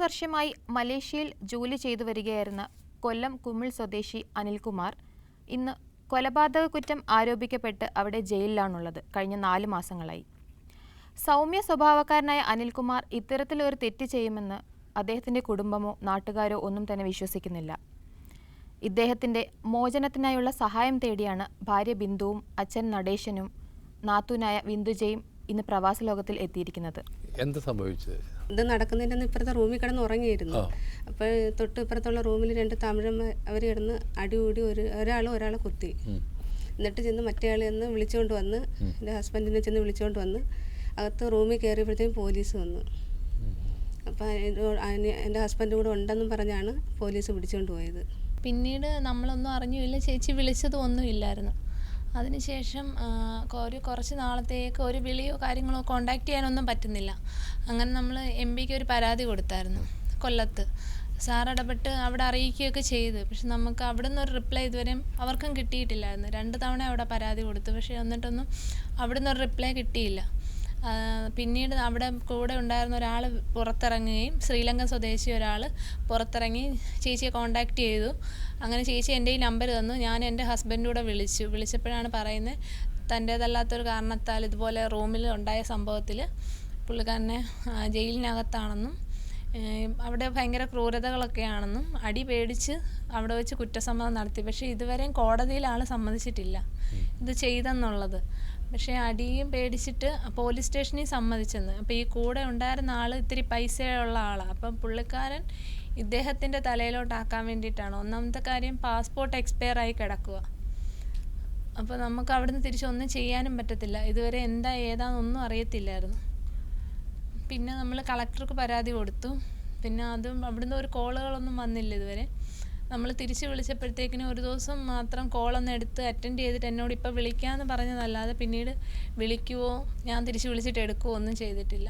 വർഷമായി മലേഷ്യയിൽ ജോലി ചെയ്തു വരികയായിരുന്ന കൊല്ലം കുമിൾ സ്വദേശി അനിൽകുമാർ ഇന്ന് കൊലപാതക കുറ്റം ആരോപിക്കപ്പെട്ട് അവിടെ ജയിലിലാണുള്ളത്. കഴിഞ്ഞ 4 മാസങ്ങളായി. സൗമ്യ സ്വഭാവക്കാരനായ അനിൽകുമാർ ഇത്തരത്തിലൊരു തെറ്റ് ചെയ്യുമെന്ന് അദ്ദേഹത്തിൻ്റെ കുടുംബമോ നാട്ടുകാരോ ഒന്നും തന്നെ വിശ്വസിക്കുന്നില്ല. ഇദ്ദേഹത്തിൻ്റെ മോചനത്തിനായുള്ള സഹായം തേടിയാണ് ഭാര്യ ബിന്ദുവും അച്ഛൻ നടേശനും നാത്തൂനായ വിന്ദുജയും ഇന്ന് പ്രവാസ ലോകത്തിൽ എത്തിയിരിക്കുന്നത്. എന്താ സംഭവിച്ചത്? ഇത് നടക്കുന്നതിൻ്റെ ഇപ്പുറത്തെ റൂമിൽ കിടന്ന് ഉറങ്ങിയിരുന്നു. അപ്പോൾ തൊട്ട് ഇപ്പുറത്തുള്ള റൂമിൽ 2 തമിഴന്മാർ അവർ കിടന്ന് അടികൂടി ഒരാളെ കുത്തി. എന്നിട്ട് ചെന്ന് മറ്റേ ആളെ ഒന്ന് വിളിച്ചുകൊണ്ട് വന്ന് എൻ്റെ ഹസ്ബൻഡിനെ ചെന്ന് വിളിച്ചുകൊണ്ട് വന്ന് അകത്ത് റൂമിൽ കയറിയപ്പോഴത്തേക്കും പോലീസ് വന്നു. അപ്പോൾ എൻ്റെ ഹസ്ബൻഡ് കൂടെ ഉണ്ടെന്നും പറഞ്ഞാണ് പോലീസ് പിടിച്ചുകൊണ്ട് പോയത്. പിന്നീട് നമ്മളൊന്നും അറിഞ്ഞില്ല, ചേച്ചി വിളിച്ചതും ഒന്നും ഇല്ലായിരുന്നു. അതിനുശേഷം കുറച്ച് നാളത്തേക്ക് ഒരു വിളിയോ കാര്യങ്ങളോ കോണ്ടാക്ട് ചെയ്യാനൊന്നും പറ്റുന്നില്ല. അങ്ങനെ നമ്മൾ MPക്ക് ഒരു പരാതി കൊടുത്തായിരുന്നു കൊല്ലത്ത്. സാർ ഇടപെട്ട് അവിടെ അറിയിക്കുകയൊക്കെ ചെയ്തു. പക്ഷെ നമുക്ക് അവിടെ നിന്നൊരു റിപ്ലൈ ഇതുവരെയും അവർക്കും കിട്ടിയിട്ടില്ലായിരുന്നു. 2 തവണ അവിടെ പരാതി കൊടുത്തു, പക്ഷേ എന്നിട്ടൊന്നും അവിടെ നിന്നൊരു റിപ്ലൈ കിട്ടിയില്ല. പിന്നീട് അവിടെ കൂടെ ഉണ്ടായിരുന്ന ഒരാൾ പുറത്തിറങ്ങുകയും ശ്രീലങ്ക സ്വദേശി ഒരാൾ പുറത്തിറങ്ങി ചേച്ചിയെ കോണ്ടാക്ട് ചെയ്തു. അങ്ങനെ ചേച്ചി എൻ്റെ ഈ നമ്പർ തന്നു. ഞാൻ എൻ്റെ ഹസ്ബൻഡൂടെ വിളിച്ചപ്പോഴാണ് പറയുന്നത് തൻ്റേതല്ലാത്തൊരു കാരണത്താൽ ഇതുപോലെ റൂമിൽ ഉണ്ടായ സംഭവത്തിൽ പുള്ളിക്കാരനെ ജയിലിനകത്താണെന്നും അവിടെ ഭയങ്കര ക്രൂരതകളൊക്കെയാണെന്നും അടി പേടിച്ച് അവിടെ വെച്ച് കുറ്റസമ്മതം നടത്തി. പക്ഷേ ഇതുവരെയും കോടതിയിൽ ആൾ സമ്മതിച്ചിട്ടില്ല ഇത് ചെയ്തെന്നുള്ളത്. പക്ഷേ അടിയും പേടിച്ചിട്ട് പോലീസ് സ്റ്റേഷനിൽ സമ്മതിച്ചെന്ന്. അപ്പോൾ ഈ കൂടെ ഉണ്ടായിരുന്ന ആൾ ഇത്തിരി പൈസയുള്ള ആളാണ്. അപ്പം പുള്ളിക്കാരൻ ഇദ്ദേഹത്തിൻ്റെ തലയിലോട്ടാക്കാൻ വേണ്ടിയിട്ടാണ്. ഒന്നാമത്തെ കാര്യം പാസ്പോർട്ട് എക്സ്പയർ ആയി കിടക്കുക. അപ്പോൾ നമുക്ക് അവിടുന്ന് തിരിച്ചൊന്നും ചെയ്യാനും പറ്റത്തില്ല. ഇതുവരെ എന്താ ഏതാണെന്നൊന്നും അറിയത്തില്ലായിരുന്നു. പിന്നെ നമ്മൾ കളക്ടർക്ക് പരാതി കൊടുത്തു. പിന്നെ അതും അവിടുന്ന് ഒരു കോളുകളൊന്നും വന്നില്ല ഇതുവരെ. നമ്മൾ തിരിച്ച് വിളിച്ചപ്പോഴത്തേക്കിനും ഒരു ദിവസം മാത്രം കോളൊന്ന് എടുത്ത് അറ്റൻഡ് ചെയ്തിട്ട് എന്നോട് ഇപ്പോൾ വിളിക്കാമെന്ന് പറഞ്ഞതല്ലാതെ പിന്നീട് വിളിക്കുവോ ഞാൻ തിരിച്ച് വിളിച്ചിട്ട് എടുക്കുവോ ഒന്നും ചെയ്തിട്ടില്ല.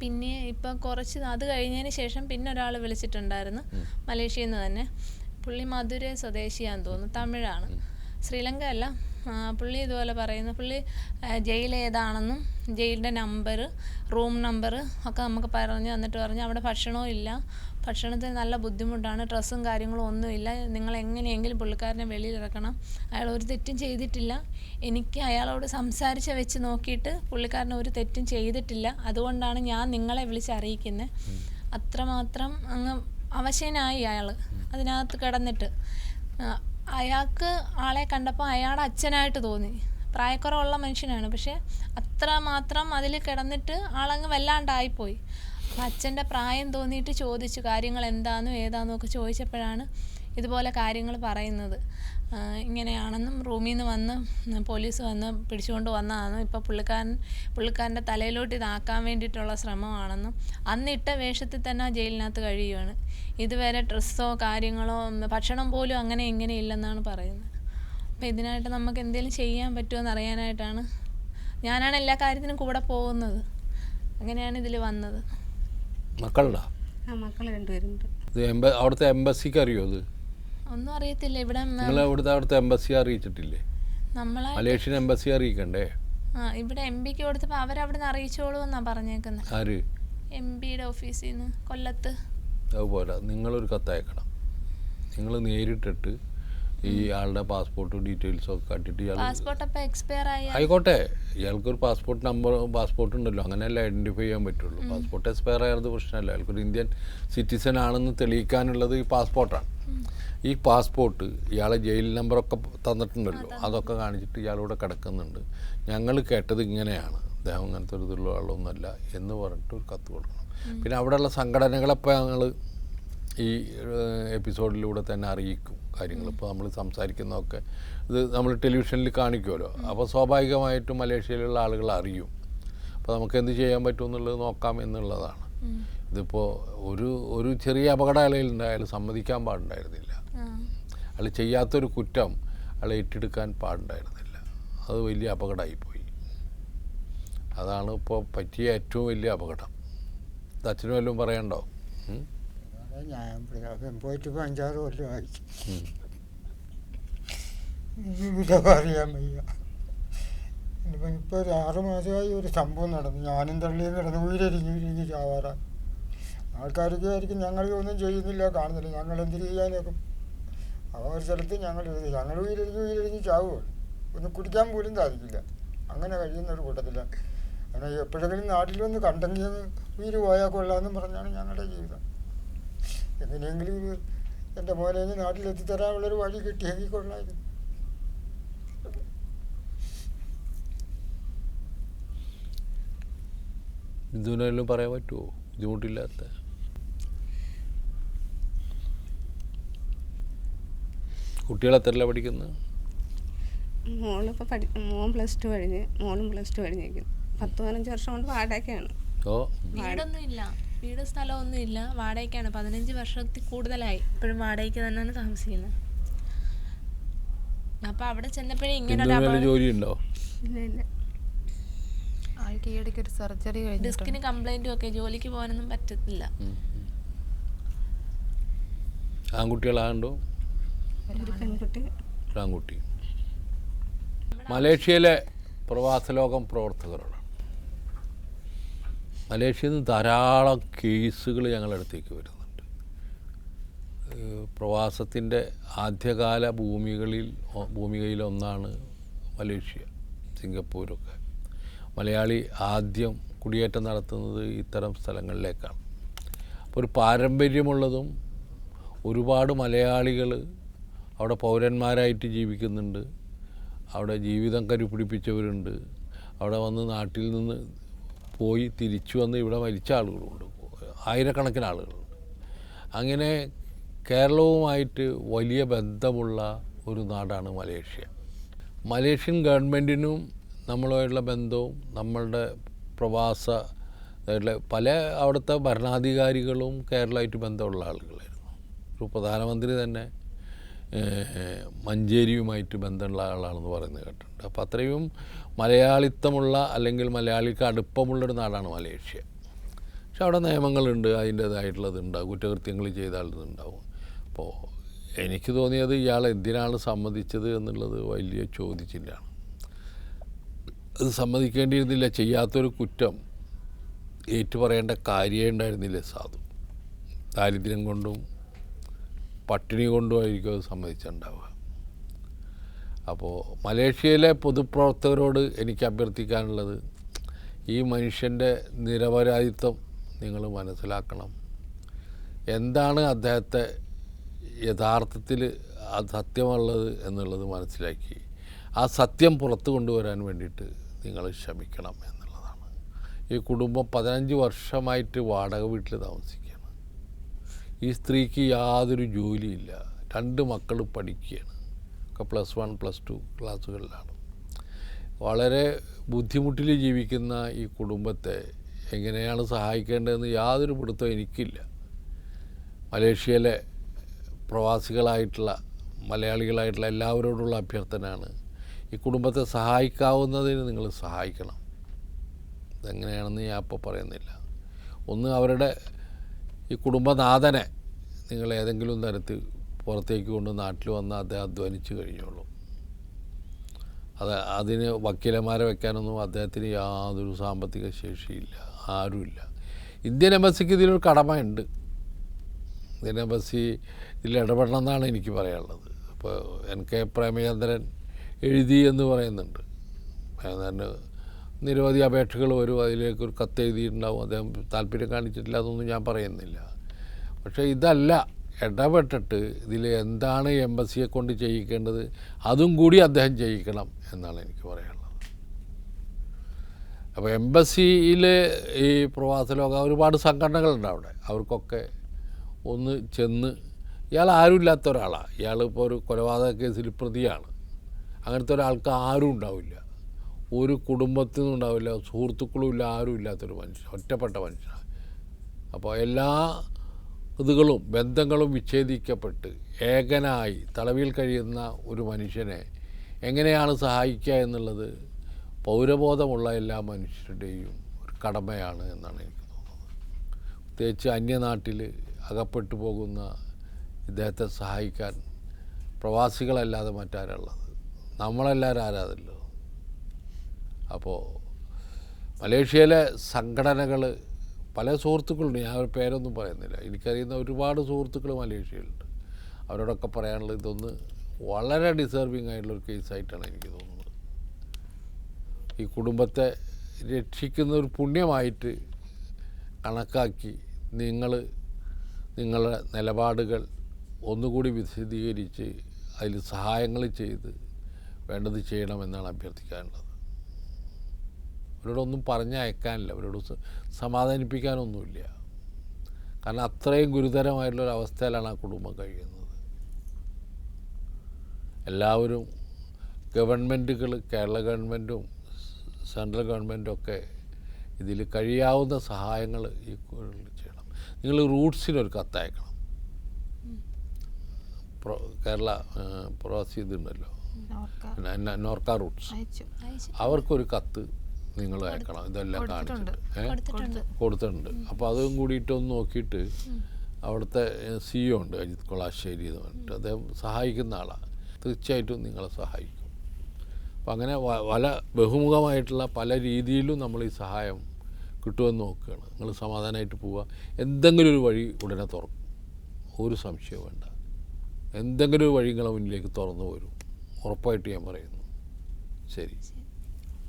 പിന്നെ ഇപ്പം അത് കഴിഞ്ഞതിന് ശേഷം പിന്നെ ഒരാൾ വിളിച്ചിട്ടുണ്ടായിരുന്നു മലേഷ്യയിൽ നിന്ന് തന്നെ. പുള്ളി മധുരൈ സ്വദേശിയാന്ന് തോന്നുന്നു, തമിഴാണ്, ശ്രീലങ്ക അല്ല. പുള്ളി ഇതുപോലെ പറയുന്നു, പുള്ളി ജയിൽ ഏതാണെന്നും ജയിലിൻ്റെ നമ്പർ, റൂം നമ്പർ ഒക്കെ നമുക്ക് പറഞ്ഞു തന്നിട്ട് പറഞ്ഞു അവിടെ ഭക്ഷണവും ഇല്ല, ഭക്ഷണത്തിന് നല്ല ബുദ്ധിമുട്ടാണ്, ഡ്രസ്സും കാര്യങ്ങളും ഒന്നുമില്ല, നിങ്ങൾ എങ്ങനെയെങ്കിലും പുള്ളിക്കാരനെ വെളിയിലിറക്കണം, അയാൾ ഒരു തെറ്റും ചെയ്തിട്ടില്ല, എനിക്ക് അയാളോട് സംസാരിച്ച് വെച്ച് നോക്കിയിട്ട് പുള്ളിക്കാരൻ ഒരു തെറ്റും ചെയ്തിട്ടില്ല, അതുകൊണ്ടാണ് ഞാൻ നിങ്ങളെ വിളിച്ചറിയിക്കുന്നത്. അത്രമാത്രം അങ്ങ് അവശനായി അയാൾ അതിനകത്ത് കിടന്നിട്ട്. അയാൾക്ക് ആളെ കണ്ടപ്പോൾ അയാളുടെ അച്ഛനായിട്ട് തോന്നി. പ്രായക്കുറവുള്ള മനുഷ്യനാണ്, പക്ഷേ അത്രമാത്രം അതിൽ കിടന്നിട്ട് ആളങ്ങ് വല്ലാണ്ടായിപ്പോയി. അപ്പം അച്ഛൻ്റെ പ്രായം തോന്നിയിട്ട് ചോദിച്ചു കാര്യങ്ങൾ എന്താണെന്നും ഏതാണെന്നും ഒക്കെ ചോദിച്ചപ്പോഴാണ് ഇതുപോലെ കാര്യങ്ങൾ പറയുന്നത്. ഇങ്ങനെയാണെന്നും റൂമിൽ നിന്ന് വന്ന് പോലീസ് വന്ന് പിടിച്ചുകൊണ്ട് വന്നതാണെന്നും ഇപ്പോൾ പുള്ളിക്കാരൻ്റെ തലയിലോട്ട് ഇതാക്കാൻ വേണ്ടിയിട്ടുള്ള ശ്രമമാണെന്നും അന്നിട്ട വേഷത്തിൽ തന്നെ ആ ജയിലിനകത്ത് കഴിയുകയാണ്. ഇതുവരെ ഡ്രസ്സോ കാര്യങ്ങളോ ഭക്ഷണം പോലും അങ്ങനെ ഇങ്ങനെ ഇല്ലെന്നാണ് പറയുന്നത്. അപ്പോൾ ഇതിനായിട്ട് നമുക്ക് എന്തെങ്കിലും ചെയ്യാൻ പറ്റുമോ എന്നറിയാനായിട്ടാണ് ഞാനാണ് എല്ലാ കാര്യത്തിനും കൂടെ പോകുന്നത്. അങ്ങനെയാണ് ഇതിൽ വന്നത്. മക്കളുണ്ടോ? മക്കൾ 2 പേരുണ്ട്. അവിടുത്തെ എംബസിക്ക് അറിയോ? അത് ഒന്നും അറിയത്തില്ല. ഇവിടെ അവിടുത്തെ എംബസി അറിയിച്ചിട്ടില്ലേ? നമ്മളെ മലേഷ്യൻ എംബസി അറിയിക്കണ്ടേ? ഇവിടെ MPക്ക് കൊടുത്തപ്പോൾ അവരവിടുന്ന് അറിയിച്ചോളൂ എന്നാണ് പറഞ്ഞേക്കുന്നത്. ആര്? MPയുടെ ഓഫീസിൽ നിന്ന് കൊല്ലത്ത്. അതുപോലെ നിങ്ങളൊരു കത്തയക്കണം. നിങ്ങൾ നേരിട്ടിട്ട് ഈ ആളുടെ പാസ്പോർട്ട് ഡീറ്റെയിൽസ് ഒക്കെ കാട്ടിയിട്ട് പാസ്പോർട്ട് അപ്പോൾ എക്സ്പയർ ആയിക്കോട്ടെ, ഇയാൾക്കൊരു പാസ്പോർട്ട് ഉണ്ടല്ലോ, അങ്ങനെയല്ല ഐഡൻറ്റിഫൈ ചെയ്യാൻ പറ്റുള്ളൂ. പാസ്പോർട്ട് എക്സ്പയർ ആയത് പ്രശ്നമല്ല. അയാൾക്കൊരു ഇന്ത്യൻ സിറ്റിസൺ ആണെന്ന് തെളിയിക്കാനുള്ളത് ഈ പാസ്പോർട്ടാണ്. ഈ പാസ്പോർട്ട് ഇയാളെ ജയിൽ നമ്പറൊക്കെ തന്നിട്ടുണ്ടല്ലോ, അതൊക്കെ കാണിച്ചിട്ട് ഇയാളൂടെ കിടക്കുന്നുണ്ട്, ഞങ്ങൾ കേട്ടത് ഇങ്ങനെയാണ്, അദ്ദേഹം അങ്ങനത്തെ ഒരു ഇതുള്ള ആളൊന്നുമല്ല എന്ന് പറഞ്ഞിട്ട് ഒരു കത്ത് കൊടുക്കണം. പിന്നെ അവിടെയുള്ള സംഘടനകളെപ്പോൾ ഞങ്ങൾ ഈ എപ്പിസോഡിലൂടെ തന്നെ അറിയിക്കും കാര്യങ്ങൾ. ഇപ്പോൾ നമ്മൾ സംസാരിക്കുന്നതൊക്കെ ഇത് നമ്മൾ ടെലിവിഷനിൽ കാണിക്കുമല്ലോ, അപ്പോൾ സ്വാഭാവികമായിട്ടും മലേഷ്യയിലുള്ള ആളുകൾ അറിയും. അപ്പോൾ നമുക്ക് എന്ത് ചെയ്യാൻ പറ്റുമെന്നുള്ളത് നോക്കാം എന്നുള്ളതാണ്. ഇതിപ്പോൾ ഒരു ചെറിയ അപകടം അയാൾ സമ്മതിക്കാൻ പാടുണ്ടായിരുന്നില്ല. അയാൾ ചെയ്യാത്തൊരു കുറ്റം അയാൾ ഏറ്റെടുക്കാൻ പാടുണ്ടായിരുന്നില്ല. അത് വലിയ അപകടമായിപ്പോയി. അതാണ് ഇപ്പോൾ പറ്റിയ ഏറ്റവും വലിയ അപകടം. അച്ഛനും വല്ലതും പറയണ്ടോ? ഞാൻ പോയിട്ട് 5-6 കൊല്ലമായി. ഇതൊക്കെ അറിയാൻ വയ്യ. ഇപ്പോൾ ഒരു 6 മാസമായി ഒരു സംഭവം നടന്നു. ഞാനും തള്ളിയും കിടന്ന് ഉയരരിഞ്ഞ് ചാവാറാണ്. ആൾക്കാർക്ക് ആയിരിക്കും ഞങ്ങൾ ഒന്നും ചെയ്യുന്നില്ല, കാണുന്നില്ല, ഞങ്ങൾ എന്തിനു ചെയ്യാനൊക്കെ. ആ ഒരു സ്ഥലത്ത് ഞങ്ങൾ ഉയരിഞ്ഞ് ചാവുകയാണ്, ഒന്ന് കുടിക്കാൻ പോലും സാധിക്കില്ല, അങ്ങനെ കഴിയുന്ന ഒരു കൂട്ടത്തിലാണ്. അങ്ങനെ എപ്പോഴെങ്കിലും നാട്ടിൽ വന്ന് കണ്ടെങ്കിൽ ഉയിര് പോയാൽ കൊള്ളാമെന്നും പറഞ്ഞാണ് ഞങ്ങളുടെ ജീവിതം. എങ്ങനെയെങ്കിലും എൻ്റെ മോനെ നാട്ടിലെത്തിത്തരാനുള്ളൊരു വഴി കിട്ടിയെങ്കിൽ കൊള്ളായിരുന്നു. ബിന്ദുവിനെല്ലാം പറയാൻ പറ്റുമോ? ബുദ്ധിമുട്ടില്ലാത്ത കുട്ടികൾ എത്രല്ല പഠിക്കുന്നത്? മോൻ +2 കഴിഞ്ഞ്, മോളും +2 കഴിഞ്ഞിരിക്കുന്നു. 10-15 വർഷം കൊണ്ട് വാടകയ്ക്കാണ്. ഓ, വീടൊന്നും ഇല്ല, വീട് സ്ഥലമൊന്നും ഇല്ല, വാടകയ്ക്കാണ്. 15 വർഷത്തിൽ കൂടുതലായി ഇപ്പോഴും വാടകയ്ക്ക് തന്നെയാണ് താമസിക്കുന്നത്. അപ്പം അവിടെ ചെന്നപ്പോഴേ ഇങ്ങനെ ബിന്ദുവിന് ജോലി ഉണ്ടോ? ഇല്ല. ആൾക്ക് ഈയിടയ്ക്ക് ഒരു സർജറി കഴിഞ്ഞു. ഡിസ്കിന് കംപ്ലൈൻറ്റും ഒക്കെ, ജോലിക്ക് പോകാനൊന്നും പറ്റത്തില്ല. ആൺകുട്ടികളാണ്ടോ? ഒരു പെൺകുട്ടി. ആൺകുട്ടി. മലേഷ്യയിലെ പ്രവാസ ലോകം പ്രവർത്തകരാണ്. മലേഷ്യയിൽ നിന്ന് ധാരാളം കേസുകൾ ഞങ്ങളുടെ അടുത്തേക്ക് വരുന്നുണ്ട്. പ്രവാസത്തിൻ്റെ ആദ്യകാല ഭൂമികയിലൊന്നാണ് മലേഷ്യ, സിംഗപ്പൂരൊക്കെ. മലയാളി ആദ്യം കുടിയേറ്റം നടത്തുന്നത് ഇത്തരം സ്ഥലങ്ങളിലേക്കാണ്. അപ്പോൾ ഒരു പാരമ്പര്യമുള്ളതും ഒരുപാട് മലയാളികൾ അവിടെ പൗരന്മാരായിട്ട് ജീവിക്കുന്നുണ്ട്, അവിടെ ജീവിതം കരുപിടിപ്പിച്ചവരുണ്ട്, അവിടെ വന്ന് നാട്ടിൽ നിന്ന് പോയി തിരിച്ചു വന്ന് ഇവിടെ മരിച്ച ആളുകളുണ്ട്, ആയിരക്കണക്കിന് ആളുകളുണ്ട്. അങ്ങനെ കേരളവുമായിട്ട് വലിയ ബന്ധമുള്ള ഒരു നാടാണ് മലേഷ്യ. മലേഷ്യൻ ഗവൺമെൻറ്റിനും നമ്മളുമായിട്ടുള്ള ബന്ധവും നമ്മളുടെ പല അവിടുത്തെ ഭരണാധികാരികളും കേരളമായിട്ട് ബന്ധമുള്ള ആളുകളായിരുന്നു. ഒരു പ്രധാനമന്ത്രി തന്നെ മഞ്ചേരിയുമായിട്ട് ബന്ധമുള്ള ആളാണെന്ന് പറയുന്നത് കേട്ടിട്ടുണ്ട്. അപ്പോൾ അത്രയും മലയാളിത്തമുള്ള അല്ലെങ്കിൽ മലയാളിക്ക് അടുപ്പമുള്ളൊരു നാടാണ് മലേഷ്യ. പക്ഷെ അവിടെ നിയമങ്ങളുണ്ട്, അതിൻ്റേതായിട്ടുള്ളതുണ്ടാവും, കുറ്റകൃത്യങ്ങൾ ചെയ്താലുണ്ടാവും. അപ്പോൾ എനിക്ക് തോന്നിയത് ഇയാൾ എന്തിനാണ് സമ്മതിച്ചത് എന്നുള്ളത് വലിയ ചോദ്യചിഹ്നമാണ്. അത് സമ്മതിക്കേണ്ടിയിരുന്നില്ല, ചെയ്യാത്തൊരു കുറ്റം ഏറ്റുപറയേണ്ട കാര്യമേ ഉണ്ടായിരുന്നില്ല. സാധു ദാരിദ്ര്യം കൊണ്ടും പട്ടിണി കൊണ്ടുമായിരിക്കും അത് സമ്മതിച്ചിട്ടുണ്ടാവുക. അപ്പോൾ മലേഷ്യയിലെ പൊതുപ്രവർത്തകരോട് എനിക്ക് അഭ്യർത്ഥിക്കാനുള്ളത്, ഈ മനുഷ്യൻ്റെ നിരപരാധിത്വം നിങ്ങൾ മനസ്സിലാക്കണം. എന്താണ് അദ്ദേഹത്തെ യഥാർത്ഥത്തിൽ സത്യമുള്ളത് എന്നുള്ളത് മനസ്സിലാക്കി ആ സത്യം പുറത്തു കൊണ്ടുവരാൻ വേണ്ടിയിട്ട് നിങ്ങൾ ശ്രമിക്കണം എന്നുള്ളതാണ്. ഈ കുടുംബം 15 വർഷമായിട്ട് വാടക വീട്ടിൽ താമസിക്കുകയാണ്. ഈ സ്ത്രീക്ക് യാതൊരു ജോലിയില്ല, 2 മക്കൾ പഠിക്കുകയാണ്, ഒക്കെ +1 +2 ക്ലാസ്സുകളിലാണ്. വളരെ ബുദ്ധിമുട്ടിൽ ജീവിക്കുന്ന ഈ കുടുംബത്തെ എങ്ങനെയാണ് സഹായിക്കേണ്ടതെന്ന് യാതൊരു പിടുത്തവും എനിക്കില്ല. മലേഷ്യയിലെ പ്രവാസികളായിട്ടുള്ള മലയാളികളായിട്ടുള്ള എല്ലാവരോടുള്ള അഭ്യർത്ഥനയാണ്, ഈ കുടുംബത്തെ സഹായിക്കാവുന്നതിന് നിങ്ങൾ സഹായിക്കണം. ഇതെങ്ങനെയാണെന്ന് ഞാൻ ഇപ്പോൾ പറയുന്നില്ല. ഒന്ന്, അവരുടെ ഈ കുടുംബനാഥനെ നിങ്ങൾ ഏതെങ്കിലും തരത്തിൽ പുറത്തേക്ക് കൊണ്ട് നാട്ടിൽ വന്ന് അദ്ദേഹം അധ്വാനിച്ച് കഴിഞ്ഞോളൂ. അതിന് വക്കീലന്മാരെ വെക്കാനൊന്നും അദ്ദേഹത്തിന് യാതൊരു സാമ്പത്തിക ശേഷിയില്ല, ആരുമില്ല. ഇന്ത്യൻ എംബസിക്ക് ഇതിലൊരു കടമയുണ്ട്. ഇന്ത്യൻ എംബസി ഇതിൽ ഇടപെടണം എന്നാണ് എനിക്ക് പറയാനുള്ളത്. ഇപ്പോൾ NK പ്രേമചന്ദ്രൻ എഴുതി എന്ന് പറയുന്നുണ്ട്. അതിന് നിരവധി അപേക്ഷകൾ വരും, അതിലേക്കൊരു കത്ത് എഴുതിയിട്ടുണ്ടാവും, അദ്ദേഹം താല്പര്യം കാണിച്ചിട്ടില്ല, അതൊന്നും ഞാൻ പറയുന്നില്ല. പക്ഷേ ഇതല്ല, ഇടപെട്ടിട്ട് ഇതിൽ എന്താണ് എംബസിയെ കൊണ്ട് ചെയ്യിക്കേണ്ടത് അതും കൂടി അദ്ദേഹം ചെയ്യിക്കണം എന്നാണ് എനിക്ക് പറയാനുള്ളത്. അപ്പോൾ എംബസിയിൽ ഈ പ്രവാസ ലോകം ഒരുപാട് സംഘടനകളുണ്ട് അവിടെ, അവർക്കൊക്കെ ഒന്ന് ചെന്ന്, ഇയാൾ ആരുമില്ലാത്ത ഒരാളാണ്, ഇയാളിപ്പോൾ ഒരു കൊലപാതക കേസിൽ പ്രതിയാണ്, അങ്ങനത്തെ ഒരാൾക്ക് ആരും ഉണ്ടാവില്ല, ഒരു കുടുംബത്തിൽ നിന്നും ഉണ്ടാവില്ല, സുഹൃത്തുക്കളും ഇല്ല, ആരും ഇല്ലാത്തൊരു മനുഷ്യൻ, ഒറ്റപ്പെട്ട മനുഷ്യനാണ്. അപ്പോൾ എല്ലാ ഇതുകളും ബന്ധങ്ങളും വിച്ഛേദിക്കപ്പെട്ട് ഏകനായി തടവിൽ കഴിയുന്ന ഒരു മനുഷ്യനെ എങ്ങനെയാണ് സഹായിക്കുക എന്നുള്ളത് പൗരബോധമുള്ള എല്ലാ മനുഷ്യരുടെയും ഒരു കടമയാണ് എന്നാണ് എനിക്ക് തോന്നുന്നത്. പ്രത്യേകിച്ച് അന്യനാട്ടിൽ അകപ്പെട്ടു പോകുന്ന ഇദ്ദേഹത്തെ സഹായിക്കാൻ പ്രവാസികളല്ലാതെ മറ്റാരുള്ളത്, നമ്മളെല്ലാവരും ആരാധല്ലോ. അപ്പോൾ മലേഷ്യയിലെ സംഘടനകൾ പല സുഹൃത്തുക്കളുണ്ട്, ഞാൻ അവരുടെ പേരൊന്നും പറയുന്നില്ല. എനിക്കറിയുന്ന ഒരുപാട് സുഹൃത്തുക്കൾ മലേഷ്യയിലുണ്ട്. അവരോടൊക്കെ പറയാനുള്ളത് ഇതൊന്ന് വളരെ ഡിസേർവിങ് ആയിട്ടുള്ളൊരു കേസായിട്ടാണ് എനിക്ക് തോന്നുന്നത്. ഈ കുടുംബത്തെ രക്ഷിക്കുന്ന ഒരു പുണ്യമായിട്ട് കണക്കാക്കി നിങ്ങളുടെ നിലപാടുകൾ ഒന്നുകൂടി വിശദീകരിച്ച് അതിൽ സഹായങ്ങൾ ചെയ്ത് വേണ്ടത് ചെയ്യണമെന്നാണ് അഭ്യർത്ഥിക്കാനുള്ളത്. അവരോടൊന്നും പറഞ്ഞയക്കാനില്ല, അവരോട് സമാധാനിപ്പിക്കാനൊന്നുമില്ല. കാരണം അത്രയും ഗുരുതരമായിട്ടുള്ളൊരവസ്ഥയിലാണ് ആ കുടുംബം കഴിയുന്നത്. എല്ലാവരും ഗവൺമെൻറ്റുകൾ, കേരള ഗവൺമെൻറ്റും സെൻട്രൽ ഗവൺമെൻറ്റും ഒക്കെ ഇതിൽ കഴിയാവുന്ന സഹായങ്ങൾ ഈ ചെയ്യണം. നിങ്ങൾ റൂട്ട്സിനൊരു കത്തയക്കണം. കേരള പ്രവാസി ഇതുണ്ടല്ലോ, നോർക്ക റൂട്ട്സ്, അവർക്കൊരു കത്ത് നിങ്ങൾ അയക്കണം. ഇതെല്ലാം കാണിച്ചിട്ട് കൊടുത്തിട്ടുണ്ട്. അപ്പോൾ അതും കൂടിയിട്ടൊന്ന് നോക്കിയിട്ട് അവിടുത്തെ CEO ഉണ്ട് അജിത് കൊളാശ്ശേരി എന്ന് പറഞ്ഞിട്ട്, അദ്ദേഹം സഹായിക്കുന്ന ആളാണ്. തീർച്ചയായിട്ടും നിങ്ങളെ സഹായിക്കും. അപ്പം അങ്ങനെ ബഹുമുഖമായിട്ടുള്ള പല രീതിയിലും നമ്മൾ ഈ സഹായം കിട്ടുമെന്ന് നോക്കുകയാണ്. നിങ്ങൾ സമാധാനമായിട്ട് പോവുക. എന്തെങ്കിലും ഒരു വഴി ഉടനെ തുറക്കും, ഒരു സംശയവും വേണ്ട. എന്തെങ്കിലും ഒരു വഴി നിങ്ങളെ മുന്നിലേക്ക് തുറന്നു വരും, ഉറപ്പായിട്ട് ഞാൻ പറയുന്നു. ശരി.